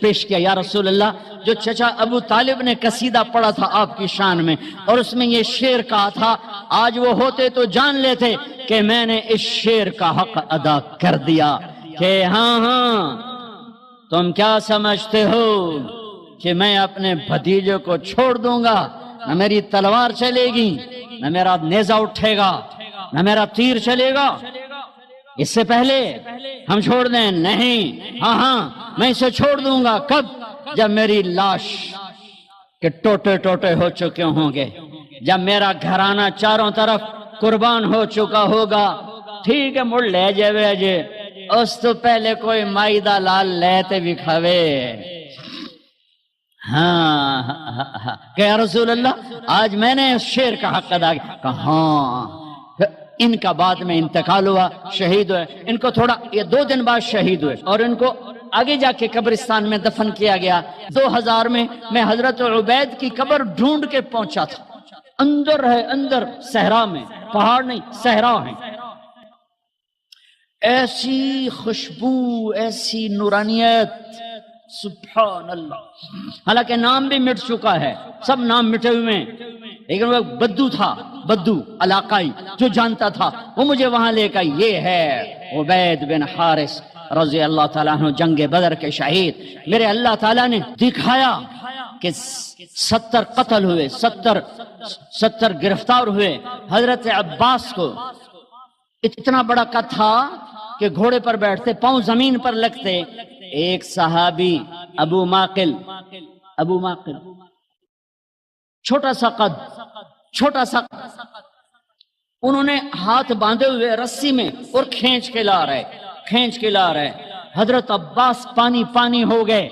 پیش کیا، یا رسول اللہ جو چچا ابو طالب نے قصیدہ پڑھا تھا آپ کی شان میں اور اس میں یہ شعر کہا تھا، آج وہ ہوتے تو جان لیتے کہ میں نے اس شعر کا حق ادا کر دیا کہ ہاں تم کیا سمجھتے ہو کہ میں اپنے بھتیجے کو چھوڑ دوں گا؟ نہ میری تلوار چلے گی، نہ میرا نیزہ اٹھے گا، نہ میرا تیر چلے گا۔ اس سے پہلے ہم چھوڑ دیں؟ نہیں، ہاں میں اسے چھوڑ دوں گا۔ کب؟ جب میری لاش کے ٹوٹے ٹوٹے ہو چکے ہوں گے، جب میرا گھرانہ چاروں طرف قربان ہو چکا ہوگا۔ ٹھیک ہے مڑ لے جے اس تو پہلے کوئی مائدہ لال لیتے بھی کھوے۔ ہاں کہ یا رسول اللہ آج میں نے اس شعر کا حق ادا کیا۔ کہا ہاں۔ ان کا بعد میں انتقال ہوا، شہید ہوئے۔ ان کو تھوڑا یہ 2 دن بعد شہید ہوئے اور ان کو آگے جا کے قبرستان میں دفن کیا گیا۔ 2000 میں حضرت عبید کی قبر ڈھونڈ کے پہنچا تھا، اندر ہے، اندر صحرا میں، پہاڑ نہیں صحرا ہے۔ ایسی خوشبو، ایسی نورانیت، سبحان اللہ۔ حالانکہ نام بھی مٹ چکا ہے، سب نام مٹے ہوئے ہیں، لیکن وہ بدو تھا، بدو علاقائی جو جانتا تھا، وہ مجھے وہاں لے کر، یہ ہے عبید بن حارث رضی اللہ تعالیٰ عنہ، جنگ بدر کے شہید۔ میرے اللہ تعالیٰ نے دکھایا کہ 70 قتل ہوئے، 70 گرفتار ہوئے۔ حضرت عباس کو اتنا بڑا قد تھا کہ گھوڑے پر بیٹھتے، پاؤں زمین پر لگتے۔ ایک صحابی ابو معقل، چھوٹا سا قد، انہوں نے ہاتھ باندھے ہوئے رسی میں اور کھینچ کے لا رہے۔ حضرت عباس پانی ہو گئے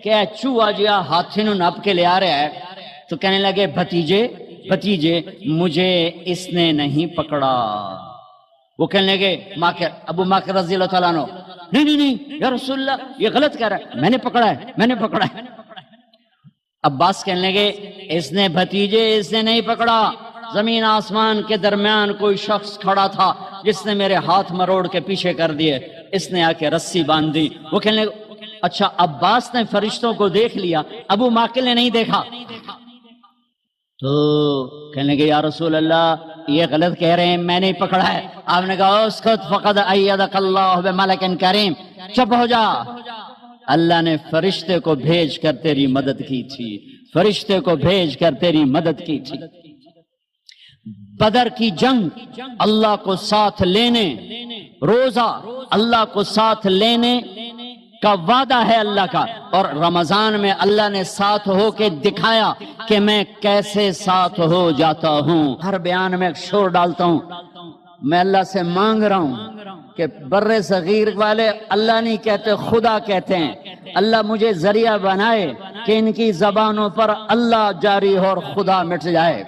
کہ چوہا جیا ہاتھی نو نپ کے لے آ رہا ہے، تو کہنے لگے بھتیجے مجھے اس نے نہیں پکڑا۔ وہ کہنے لگے ابو معقل رضی اللہ تعالیٰ عنہ، نہیں یا رسول اللہ یہ غلط کہہ رہا ہے، میں نے پکڑا ہے۔ عباس کہنے لگے اس نے نہیں پکڑا، زمین آسمان کے درمیان کوئی شخص کھڑا تھا جس نے میرے ہاتھ مروڑ کے پیچھے کر دیے، اس نے آ کے رسی باندھ دی۔ وہ کہنے لگے اچھا عباس نے فرشتوں کو دیکھ لیا، ابو معقل نے نہیں دیکھا، تو کہنے لگے یا رسول اللہ یہ غلط کہہ رہے ہیں، میں نہیں پکڑا ہے۔ آپ نے کہا اسکت فقد ایدک اللہ بملک کریم، چپ ہو جا، اللہ نے فرشتے کو بھیج کر تیری مدد کی تھی۔ بدر کی جنگ، اللہ کو ساتھ لینے، روزہ اللہ کو ساتھ لینے کا وعدہ ہے اللہ کا، اور رمضان میں اللہ نے ساتھ ہو کے دکھایا کہ میں کیسے ساتھ ہو جاتا ہوں۔ ہر بیان میں ایک شور ڈالتا ہوں، میں اللہ سے مانگ رہا ہوں کہ بر صغیر والے اللہ نہیں کہتے، خدا کہتے ہیں، اللہ مجھے ذریعہ بنائے کہ ان کی زبانوں پر اللہ جاری ہو اور خدا مٹ جائے۔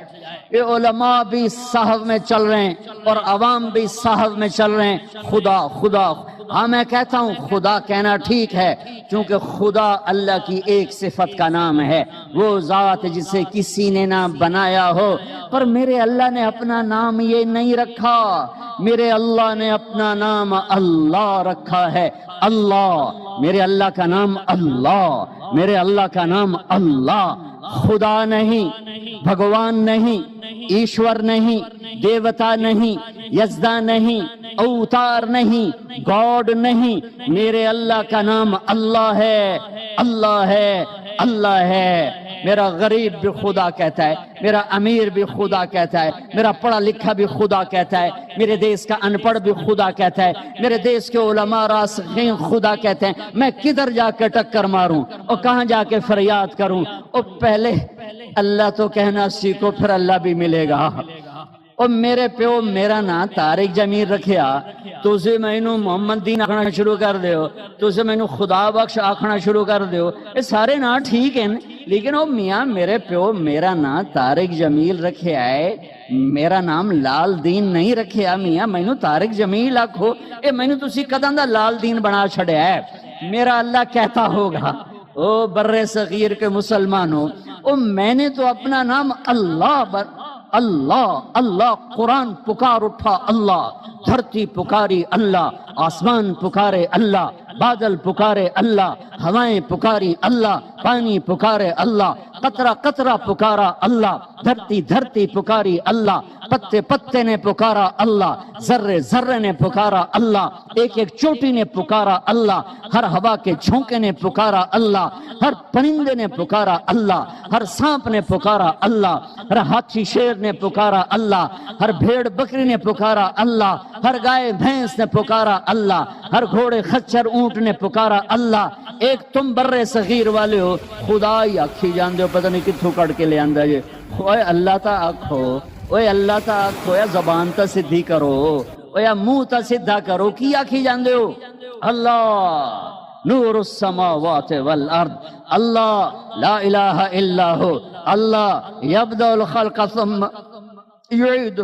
یہ علماء بھی صحف میں چل رہے ہیں اور عوام بھی صحف میں چل رہے ہیں، خدا۔ ہاں میں کہتا ہوں خدا کہنا ٹھیک ہے، کیونکہ خدا اللہ کی ایک صفت کا نام ہے، وہ ذات جسے کسی نے نہ بنایا ہو۔ پر میرے اللہ نے اپنا نام یہ نہیں رکھا، میرے اللہ نے اپنا نام اللہ رکھا ہے۔ اللہ، میرے اللہ کا نام اللہ، میرے اللہ کا نام اللہ، خدا نہیں، بھگوان نہیں، ایشور نہیں، دیوتا نہیں، یزدان نہیں، اوتار نہیں، گاڈ نہیں، میرے اللہ کا نام اللہ ہے، اللہ ہے، اللہ ہے۔ میرا غریب بھی خدا کہتا ہے، میرا امیر بھی خدا کہتا ہے، میرا پڑھا لکھا بھی خدا کہتا ہے، میرے دیش کا ان پڑھ بھی خدا کہتا ہے، میرے دیش کے علماء راسخین خدا کہتے ہیں۔ میں کدھر جا کے ٹکر ماروں اور کہاں جا کے فریاد کروں؟ اور پہلے اللہ تو کہنا سیکھو، پھر اللہ بھی ملے گا۔ اور میرے پیو میرا نا طارق جمیل رکھیا، تو اسے میں نو محمد دین آکھنا شروع کر دیو، تو اسے میں نو خدا بخش آکھنا شروع کر دیو، یہ سارے نا ٹھیک ہیں، لیکن وہ میاں میرے پیو میرا نا طارق جمیل رکھیا ہے، میرا نام لال دین نہیں رکھیا، میاں میں نو طارق جمیل آکھو، اے میں نو تسی قدم دا لال دین بنا چھڑیا ہے۔ میرا اللہ کہتا ہوگا او بر صغیر کے مسلمانوں، او میں نے تو اپنا نام اللہ قرآن پکار اٹھا، اللہ دھرتی پکاری، اللہ آسمان پکارے، اللہ بادل پکارے اللہ، ہوائیں پکاری اللہ، پانی پکارے اللہ، قطرہ قطرہ پکارا اللہ، دھرتی دھرتی پکاری اللہ، پتے پتے نے پکارا اللہ، ذرے ذرے نے پکارا اللہ، ایک ایک چوٹی نے پکارا اللہ، ہر ہوا کے جھونکے نے پکارا اللہ، ہر پرندے نے پکارا اللہ، ہر سانپ نے پکارا اللہ، ہر ہاتھی شیر نے پکارا اللہ، ہر بھیڑ بکری نے پکارا اللہ، ہر گائے بھینس نے پکارا اللہ، ہر گھوڑے خچر اونٹ نے پکارا اللہ۔ ایک تم برے صغیر والے ہو، خدا ہی آکھی جان دے ہو، پتہ نہیں کتھوں کڑ کے لے آندہ جے، اوے اللہ تا آکھو، اوے اللہ تا آکھو، یا زبان تا سدھی کرو، اوے یا منہ تا سدھا کرو، کی آکھی جان دے ہو؟ اللہ نور السماوات والارض، اللہ لا الہ الا ہو، اللہ یبدأ الخلق ثم یعیدہ،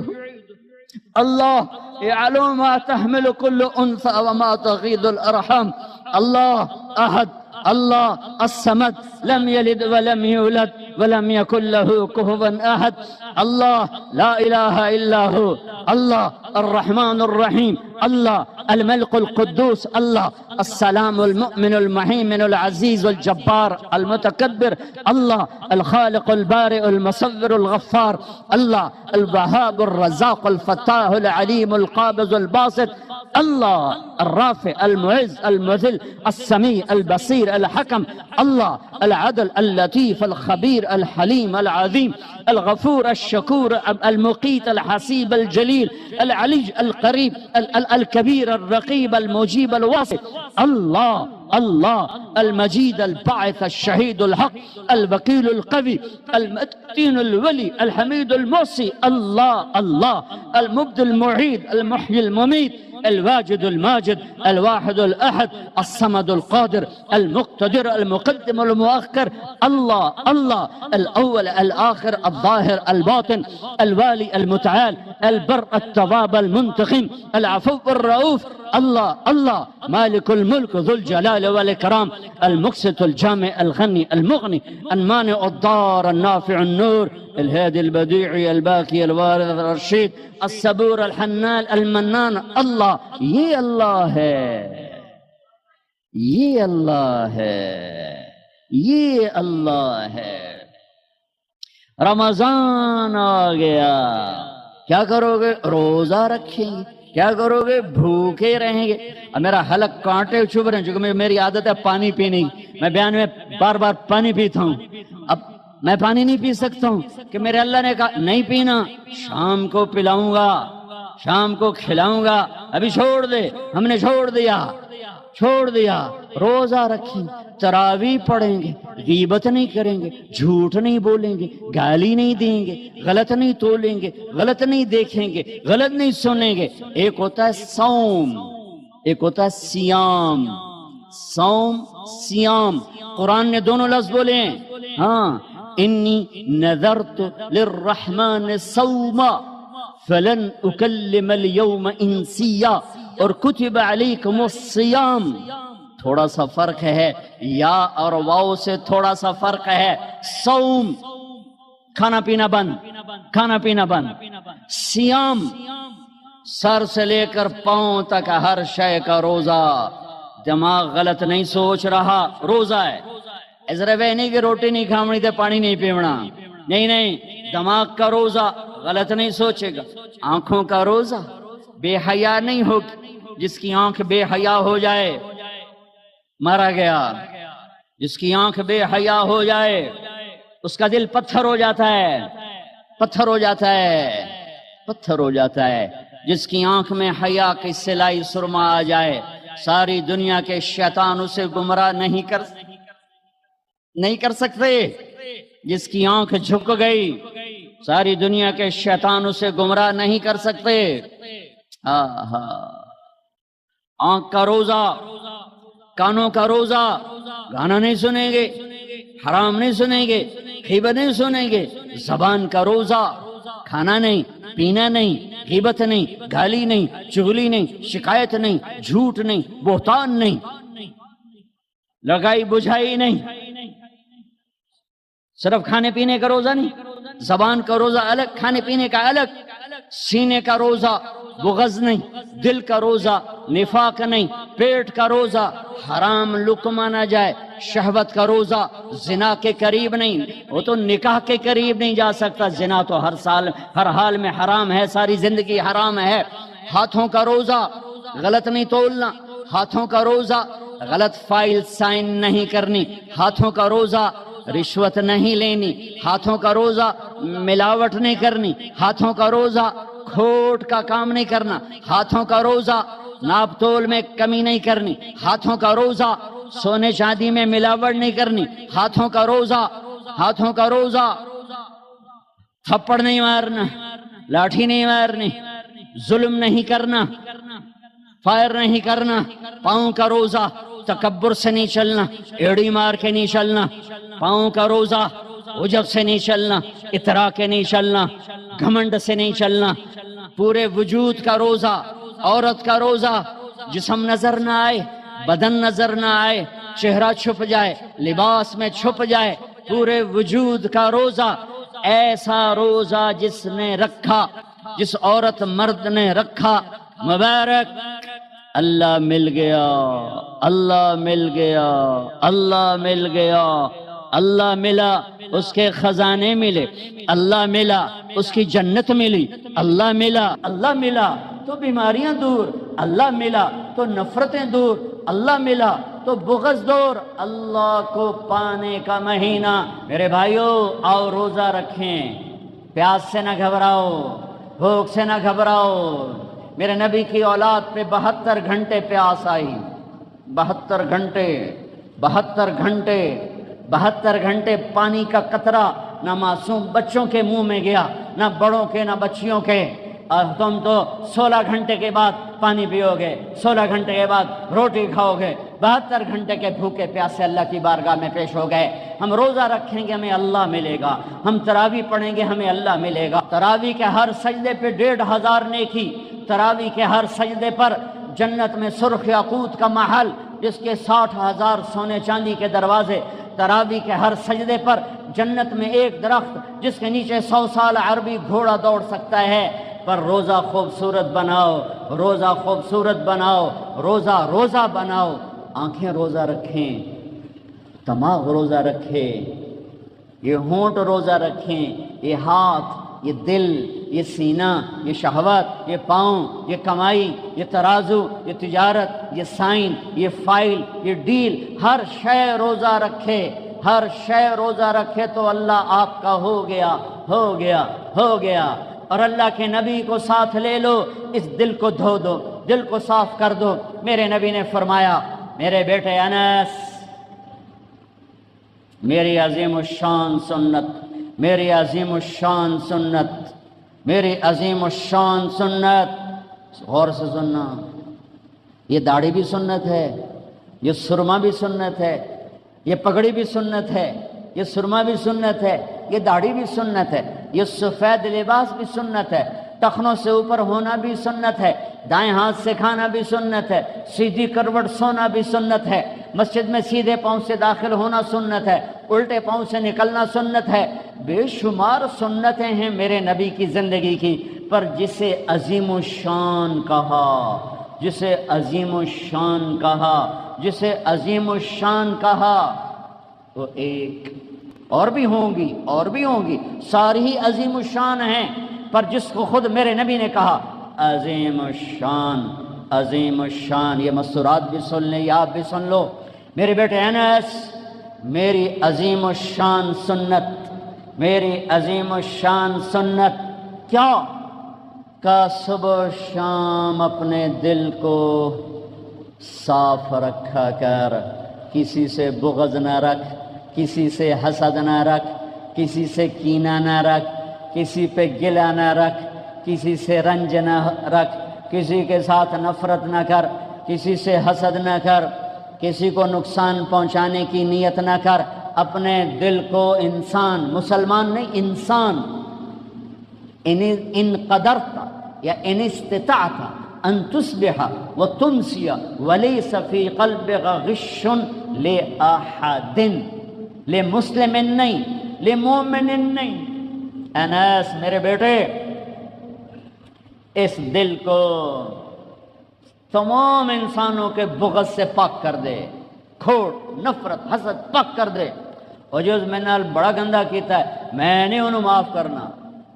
اللہ یعلم ما تحمل كل انثى وما تغيض الارحام، اللہ احد، اللہ الصمد، لم يلد ولم يولد ولم يكن له كفوا احد، اللہ لا الہ الا ہو، اللہ الرحمن الرحیم، اللہ الملك القدوس، اللہ السلام المؤمن المهيمن العزيز الجبار المتكبر، اللہ الخالق البارئ المصور الغفار، اللہ الوهاب الرزاق الفتاح العليم القابض الباسط، اللہ الرافع المعز المذل السميع البصير الحكم، اللہ العدل اللطيف الخبير الحليم العظيم الغفور الشكور المقيت الحسيب الجليل العلي القريب الكبير الرقيب المجيب الواسع، اللہ اللہ المجيد الباعث الشهيد الحق الوكيل القوي المتين الولي الحميد الموصي، اللہ اللہ المبدي المعيد المحيي المميت الواجد الماجد الواحد الأحد الصمد القادر المقتدر المقدم المؤخر، اللہ اللہ الأول الآخر الظاهر الباطن الوالي المتعال البر التواب المنتقم العفو الرؤوف، اللہ اللہ مالك الملك ذو الجلال والإكرام المقسط الجامع الغني المغني المانع الضار النافع النور الهادي البديع الباقي الوارث الرشيد الصبور الحنان المنان، اللہ یہ اللہ ہے، یہ اللہ ہے، یہ اللہ ہے۔ رمضان آ گیا، کیا کرو گے؟ روزہ رکھیں گے۔ کیا کرو گے؟ بھوکے رہیں گے۔ اب میرا حلق کانٹے چبھ رہے ہیں، چونکہ میری عادت ہے پانی پینے کی، میں بیان میں بار بار پانی پیتا ہوں۔ اب میں پانی نہیں پی سکتا ہوں کہ میرے اللہ نے کہا نہیں پینا، شام کو پلاؤں گا، شام کو کھلاؤں گا، ابھی چھوڑ دے۔ ہم نے چھوڑ دیا، روزہ رکھیں، تراویح پڑھیں گے، غیبت نہیں کریں گے، جھوٹ نہیں بولیں گے، گالی نہیں دیں گے، غلط نہیں تولیں گے، غلط نہیں دیکھیں گے، غلط نہیں سنیں گے۔ ایک ہوتا ہے صوم، ایک ہوتا ہے سیام۔ صوم سیام، قرآن نے دونوں لفظ بولے ہیں۔ ہاں، انی نذرت للرحمن صوما فلن اکلم اليوم انسیا، اور کتب علیکم الصیام، تھوڑا سا فرق ہے، یا اور واو سے تھوڑا سا فرق ہے۔ صوم کھانا پینا بند، کھانا پینا بند۔ سیام سر سے لے کر پاؤں تک ہر شے کا روزہ، دماغ غلط نہیں سوچ رہا، روزہ ہے۔ ذرا وہ نہیں کہ روٹی نہیں کھاونی تے پانی نہیں پیونا، نہیں، دماغ کا روزہ، غلط نہیں سوچے گا۔ آنکھوں کا روزہ، بے حیا نہیں ہوگی، جس کی آنکھ بے حیا ہو جائے مارا گیا، جس کی آنکھ بے حیا ہو جائے اس کا دل پتھر ہو جاتا ہے، پتھر ہو جاتا ہے، پتھر ہو جاتا ہے۔ جس کی آنکھ میں حیا کی سلائی سرما آ جائے، ساری دنیا کے شیطان اسے گمراہ نہیں کر سکتے۔ جس کی آنکھ جھک گئی، ساری دنیا کے شیطان اسے گمراہ نہیں کر سکتے۔ آنکھ کا روزہ، کانوں کا روزہ، گانا نہیں سنیں گے، حرام نہیں سنیں گے، غیبت نہیں سنیں گے۔ زبان کا روزہ، کھانا نہیں، پینا نہیں، غیبت نہیں، گالی نہیں، چغلی نہیں، شکایت نہیں، جھوٹ نہیں، بہتان نہیں، لگائی بجھائی نہیں۔ صرف کھانے پینے کا روزہ نہیں، زبان کا روزہ الگ، کھانے پینے کا الگ۔ سینے کا روزہ، بغض نہیں، دل کا روزہ نفاق نہیں، پیٹ کا روزہ حرام لقمہ نہ جائے، شہوت کا روزہ زنا کے قریب نہیں، وہ تو نکاح کے قریب نہیں جا سکتا، زنا تو ہر حال میں حرام ہے، ساری زندگی حرام ہے۔ ہاتھوں کا روزہ غلط نہیں تولنا، ہاتھوں کا روزہ غلط فائل سائن نہیں کرنی، ہاتھوں کا روزہ رشوت نہیں لینی، ہاتھوں کا روزہ ملاوٹ نہیں کرنی، ہاتھوں کا روزہ کھوٹ کا کام نہیں کرنا، ہاتھوں کا روزہ ناپ تول میں کمی نہیں کرنی، ہاتھوں کا روزہ سونے چاندی میں ملاوٹ نہیں کرنی، ہاتھوں کا روزہ تھپڑ نہیں مارنا، لاٹھی نہیں مارنی، ظلم نہیں کرنا، فائر نہیں کرنا، پاؤں کا روزہ تکبر سے نہیں چلنا، ایڑی مار کے نہیں چلنا، پاؤں کا روزہ عجب سے نہیں چلنا، اترا کے نہیں چلنا، گھمنڈ سے نہیں چلنا، پورے وجود کا روزہ، عورت کا روزہ جسم نظر نہ آئے، بدن نظر نہ آئے، چہرہ چھپ جائے، لباس میں چھپ جائے، پورے وجود کا روزہ، ایسا روزہ جس نے رکھا، جس عورت مرد نے رکھا، مبارک، اللہ مل گیا، اللہ مل گیا، اللہ مل گیا، اللہ ملا اس کے خزانے ملے، اللہ ملا اس کی جنت ملی، اللہ ملا تو بیماریاں دور، اللہ ملا تو نفرتیں دور، اللہ ملا تو بغض دور، اللہ کو پانے کا مہینہ۔ میرے بھائیو آؤ روزہ رکھیں، پیاس سے نہ گھبراؤ، بھوک سے نہ گھبراؤ۔ میرے نبی کی اولاد پہ 72 گھنٹے پیاس آئی، 72 گھنٹے پانی کا قطرہ نہ معصوم بچوں کے منہ میں گیا، نہ بڑوں کے نہ بچیوں کے، اور تم تو 16 گھنٹے کے بعد پانی پیو گے، 16 گھنٹے کے بعد روٹی کھاؤ گے، 72 گھنٹے کے بھوکے پیاسے اللہ کی بارگاہ میں پیش ہو گئے۔ ہم روزہ رکھیں گے ہمیں اللہ ملے گا، ہم تراویح پڑھیں گے ہمیں اللہ ملے گا، تراویح کے ہر سجدے پہ 1500 نیکی، تراویح کے ہر سجدے پر جنت میں سرخ یاقوت کا محل جس کے 60,000 سونے چاندی کے دروازے، تراویح کے ہر سجدے پر جنت میں ایک درخت جس کے نیچے 100 سال عربی گھوڑا دوڑ سکتا ہے۔ پر روزہ خوبصورت بناؤ، روزہ خوبصورت بناؤ، روزہ بناؤ، آنکھیں روزہ رکھیں، دماغ روزہ رکھے، یہ ہونٹ روزہ رکھیں، یہ ہاتھ، یہ دل، یہ سینہ، یہ شہوت، یہ پاؤں، یہ کمائی، یہ ترازو، یہ تجارت، یہ سائن، یہ فائل، یہ ڈیل، ہر شے روزہ رکھے، ہر شے روزہ رکھے تو اللہ آپ کا ہو گیا۔ اور اللہ کے نبی کو ساتھ لے لو، اس دل کو دھو دو، دل کو صاف کر دو۔ میرے نبی نے فرمایا، میرے بیٹے انس، میری عظیم الشان سنت، میری عظیم الشان سنت، میری عظیم الشان سنت، غور سے سننا، یہ داڑھی بھی سنت ہے، یہ سرما بھی سنت ہے، یہ پگڑی بھی سنت ہے، یہ سرما بھی سنت ہے، یہ داڑھی بھی سنت ہے، یہ سفید لباس بھی سنت ہے، ٹخنوں سے اوپر ہونا بھی سنت ہے، دائیں ہاتھ سے کھانا بھی سنت ہے، سیدھی کروٹ سونا بھی سنت ہے، مسجد میں سیدھے پاؤں سے داخل ہونا سنت ہے، الٹے پاؤں سے نکلنا سنت ہے، بے شمار سنتیں ہیں میرے نبی کی زندگی کی۔ پر جسے عظیم الشان کہا، جسے عظیم الشان کہا، جسے عظیم الشان کہا، وہ ایک اور بھی ہوں گی، ساری ہی عظیم الشان ہیں، پر جس کو خود میرے نبی نے کہا عظیم الشان، عظیم الشان، یہ مستورات بھی سن لیں، یہ آپ بھی سن لو، میرے بیٹے انس، میری عظیم الشان سنت، میری عظیم الشان سنت کیا؟ کہ صبح و شام اپنے دل کو صاف رکھا کر، کسی سے بغض نہ رکھ، کسی سے حسد نہ رکھ، کسی سے کینہ نہ رکھ، کسی پہ گلہ نہ رکھ، کسی سے رنج نہ رکھ، کسی کے ساتھ نفرت نہ کر، کسی سے حسد نہ کر، کسی کو نقصان پہنچانے کی نیت نہ کر، اپنے دل کو انسان، مسلمان نہیں انسان، ان قدرت یا ان استطاعت ان تصبح وتمسی ولیس فی قلبک غش لأحد، لمسلم نہیں، لمومن نہیں۔ انس میرے بیٹے، اس دل کو تمام انسانوں کے بغض سے پاک کر دے، کھوٹ، نفرت، حسد پاک کر دے۔ اور جو میں نال بڑا گندا کیتا ہے میں نہیں انہوں معاف کرنا،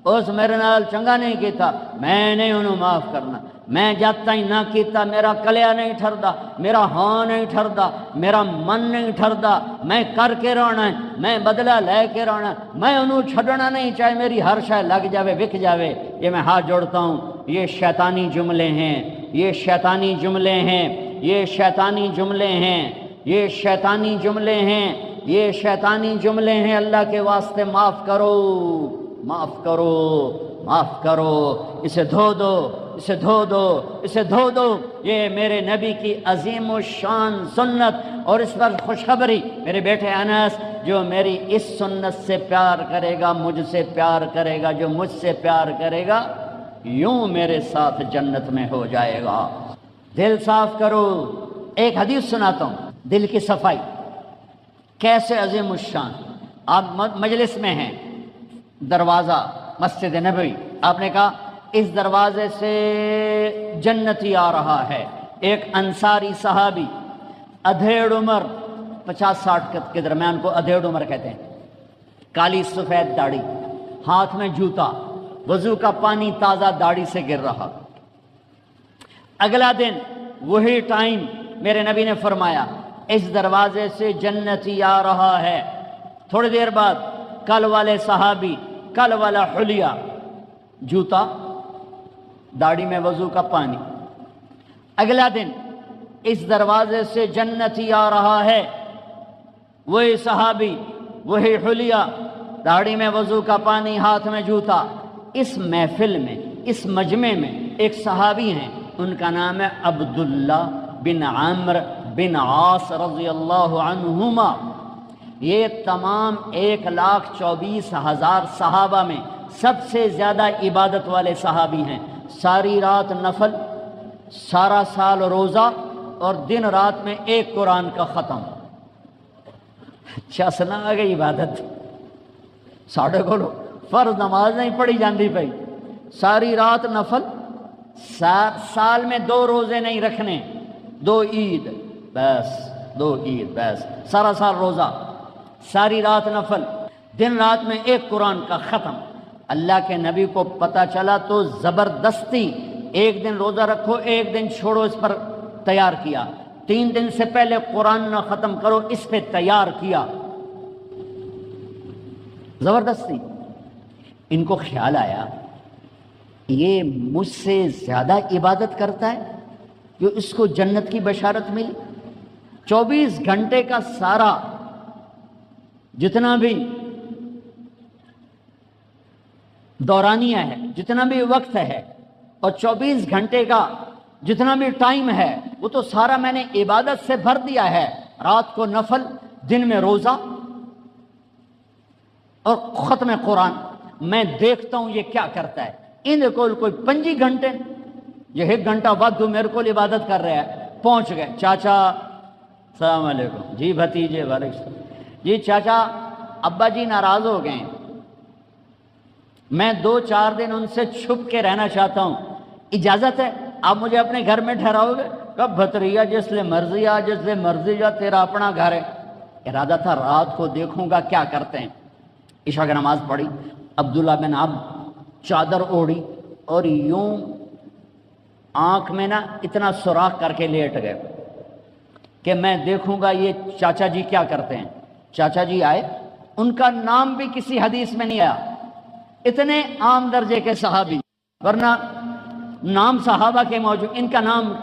اس میرے نال چنگا نہیں کیتا میں نہیں انہوں معاف کرنا، میں جب تائیں نہ کیتا میرا کلیا نہیں ٹھردا، میرا ہاں نہیں ٹھردا، میرا من نہیں ٹھردا، میں کر کے رہنا ہے، میں بدلہ لے کے رہنا، میں انہوں چھڑنا نہیں، چاہے میری ہر شے لگ جاوے وک جاوے۔ یہ میں ہاتھ جوڑتا ہوں، یہ شیطانی جملے ہیں، یہ شیطانی جملے ہیں، یہ شیطانی جملے ہیں، یہ شیطانی جملے ہیں، یہ شیطانی جملے ہیں۔ اللہ کے واسطے معاف کرو، معاف کرو، معاف کرو، اسے دھو دو، اسے دھو دو، اسے دھو دو۔ یہ میرے نبی کی عظیم الشان سنت، اور اس پر خوشخبری، میرے بیٹے انس جو میری اس سنت سے پیار کرے گا مجھ سے پیار کرے گا، جو مجھ سے پیار کرے گا یوں میرے ساتھ جنت میں ہو جائے گا۔ دل صاف کرو۔ ایک حدیث سناتا ہوں، دل کی صفائی کیسے عظیم الشان۔ آپ مجلس میں ہیں، دروازہ مسجد نبوی، آپ نے کہا اس دروازے سے جنتی آ رہا ہے۔ ایک انصاری صحابی، ادھیڑ عمر، 50-60 کے درمیان کو ادھیڑ عمر کہتے ہیں، کالی سفید داڑھی، ہاتھ میں جوتا، وضو کا پانی تازہ داڑھی سے گر رہا۔ اگلا دن وہی ٹائم میرے نبی نے فرمایا اس دروازے سے جنتی آ رہا ہے۔ تھوڑی دیر بعد کل والے صحابی، کل والا حلیہ، جوتا، داڑھی میں وضو کا پانی۔ اگلا دن اس دروازے سے جنتی آ رہا ہے، وہی صحابی، وہی حلیہ، داڑھی میں وضو کا پانی، ہاتھ میں جوتا۔ اس محفل میں، اس مجمع میں ایک صحابی ہیں، ان کا نام ہے عبداللہ بن عمرو بن عاص رضی اللہ عنہما۔ یہ تمام 1,24,000 صحابہ میں سب سے زیادہ عبادت والے صحابی ہیں۔ ساری رات نفل، سارا سال روزہ، اور دن رات میں ایک قرآن کا ختم۔ اچھا سنا آ گئی عبادت، ساڑھے کو فرض نماز نہیں پڑھی جاندی پئی، ساری رات نفل، سال میں 2 روزے نہیں رکھنے، 2 عید بس، 2 عید بس، سارا سال روزہ، ساری رات نفل، دن رات میں ایک قرآن کا ختم۔ اللہ کے نبی کو پتہ چلا تو زبردستی ایک دن روزہ رکھو، ایک دن چھوڑو، اس پر تیار کیا۔ 3 دن سے پہلے قرآن نہ ختم کرو، اس پہ تیار کیا، زبردستی۔ ان کو خیال آیا یہ مجھ سے زیادہ عبادت کرتا ہے، جو اس کو جنت کی بشارت ملی۔ 24 گھنٹے کا سارا جتنا بھی دورانیہ ہے، جتنا بھی وقت ہے، اور 24 گھنٹے کا جتنا بھی ٹائم ہے، وہ تو سارا میں نے عبادت سے بھر دیا ہے۔ رات کو نفل، دن میں روزہ، اور ختم قرآن۔ میں دیکھتا ہوں یہ کیا کرتا ہے۔ ان کو کوئی 25 گھنٹے، یہ 1 گھنٹہ بعد میرے کو عبادت کر رہا ہے۔ پہنچ گئے، چاچا السلام علیکم، جی بھتیجے وعلیکم السلام، جی چاچا ابا جی ناراض ہو گئے، میں 2-4 دن ان سے چھپ کے رہنا چاہتا ہوں، اجازت ہے؟ آپ مجھے اپنے گھر میں ٹھہراؤ گے؟ کب بھتریا جس لئے مرضی آ، جس لئے مرضی جا، تیرا اپنا گھر ہے۔ ارادہ تھا رات کو دیکھوں گا کیا کرتے ہیں۔ عشاء کی نماز پڑھی، عبداللہ بن عمرو چادر اوڑھی اور یوں آنکھ میں نا اتنا سوراخ کر کے لیٹ گئے کہ میں دیکھوں گا یہ چاچا جی کیا کرتے ہیں۔ چاچا جی آئے، ان کا نام بھی کسی حدیث میں نہیں آیا، اتنے عام درجے کے صحابی، ورنہ نام صحابہ کے موجود، ان کا نام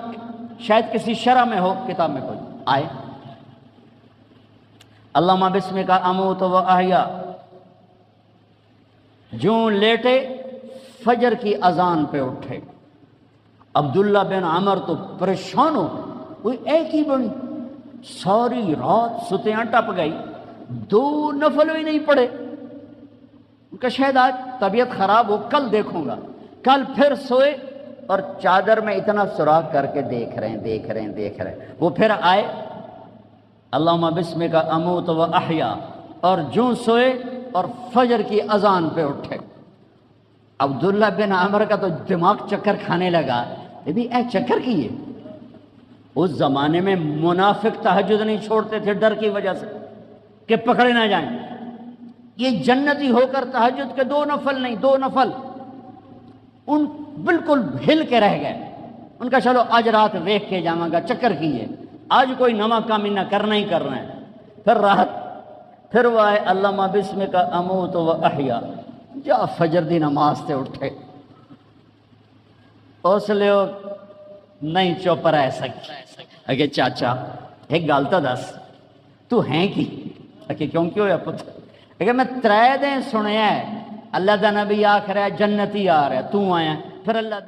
شاید کسی شرح میں ہو، کتاب میں کوئی۔ آئے، اللہم بسمک اموت و احیا، جوں لیٹے فجر کی اذان پہ اٹھے۔ عبداللہ بن عمر تو پریشان ہو، کوئی ایک ہی بڑی، ساری رات ستیاں ٹپ گئی، 2 نفل ہی نہیں پڑے۔ ان کا شاید آج طبیعت خراب ہو، کل دیکھوں گا۔ کل پھر سوئے اور چادر میں اتنا سوراخ کر کے دیکھ رہے ہیں۔ وہ پھر آئے، اللہم بسمک اموت و احیا، اور جوں سوئے اور فجر کی اذان پہ اٹھے۔ عبداللہ بن عمر کا تو دماغ چکر کھانے لگا، یہ بھی اے چکر کی ہے۔ اس زمانے میں منافق تہجد نہیں چھوڑتے تھے ڈر کی وجہ سے کہ پکڑے نہ جائیں۔ یہ جنتی ہو کر تہجد کے 2 نفل نہیں، 2 نفل ان بالکل ہل کے رہ گئے۔ ان کا چلو آج رات ویکھ کے جاواں گا، چکر کی ہے، آج کوئی نواں کام نہ کرنا ہی کرنا ہے۔ پھر رات پھر وہ آئے اللہم بسمک اموت و احیا، جا فجر دی نماز تے اٹھے۔ اس لیے نہیں چپ رہ سکتے کہ چاچا ایک گل تو دس تو ہیں کی؟ کہ کیوں کیوں ہے پتر؟ کہ میں 3 دن سنیا ہے اللہ دا نبی آخر ہے جنتی آ رہا ہے، تو آیا پھر اللہ